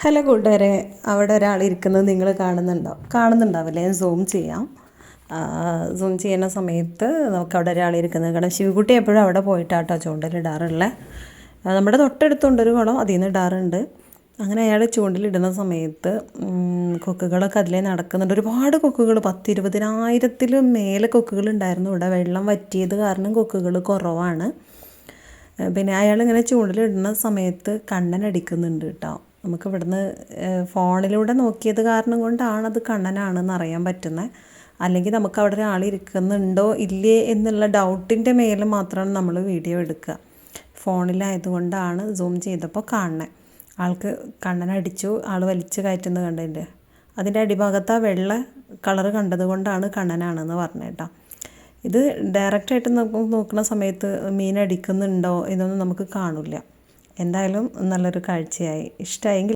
Hello കൂട്ടുകാരെ, അവിടെ ഒരാൾ ഇരിക്കുന്നത് നിങ്ങൾ കാണുന്നുണ്ടാവില്ലേ? ഞാൻ സൂം ചെയ്യാം. സൂം ചെയ്യുന്ന സമയത്ത് നമുക്ക് അവിടെ ഒരാൾ ഇരിക്കുന്നത് കാരണം ശിവകുട്ടി എപ്പോഴും അവിടെ പോയിട്ടാട്ടോ ചൂണ്ടലിടാറുള്ളത്. നമ്മുടെ തൊട്ടടുത്തുണ്ടൊരു കുളം, അതിൽ നിന്ന് ഇടാറുണ്ട്. അങ്ങനെ അയാൾ ചൂണ്ടലിടുന്ന സമയത്ത് കൊക്കുകളൊക്കെ അതിലേ നടക്കുന്നുണ്ട്. ഒരുപാട് കൊക്കുകൾ, 10-20,000 മേലെ കൊക്കുകളുണ്ടായിരുന്നു. ഇവിടെ വെള്ളം വറ്റിയത് കാരണം കൊക്കുകൾ കുറവാണ്. പിന്നെ അയാളിങ്ങനെ ചൂണ്ടലിടുന്ന സമയത്ത് കണ്ണനടിക്കുന്നുണ്ട് കേട്ടോ. നമുക്ക് ഇവിടുന്ന് ഫോണിലൂടെ നോക്കിയത് കാരണം കൊണ്ടാണ് അത് കണ്ണനാണെന്ന് അറിയാൻ പറ്റുന്നത്. അല്ലെങ്കിൽ നമുക്ക് അവിടെ ഒരാൾ ഇരിക്കുന്നുണ്ടോ ഇല്ലേ എന്നുള്ള ഡൗട്ടിൻ്റെ മേലെ മാത്രമാണ് നമ്മൾ വീഡിയോ എടുക്കുക. ഫോണിലായതുകൊണ്ടാണ് സൂം ചെയ്തപ്പോൾ കാണുന്നത്. ആൾക്ക് കണ്ണനടിച്ചു, ആൾ വലിച്ചു കയറ്റുന്നത് കണ്ടതിൻ്റെ അതിൻ്റെ അടിഭാഗത്ത് ആ വെള്ള കളറ് കണ്ടത് കൊണ്ടാണ് കണ്ണനാണെന്ന് പറഞ്ഞേട്ടോ. ഇത് ഡയറക്റ്റായിട്ട് നോക്കുന്ന സമയത്ത് മീൻ അടിക്കുന്നുണ്ടോ എന്നൊന്നും നമുക്ക് കാണില്ല. എന്തായാലും നല്ലൊരു കാഴ്ചയായി. ഇഷ്ടമായെങ്കിൽ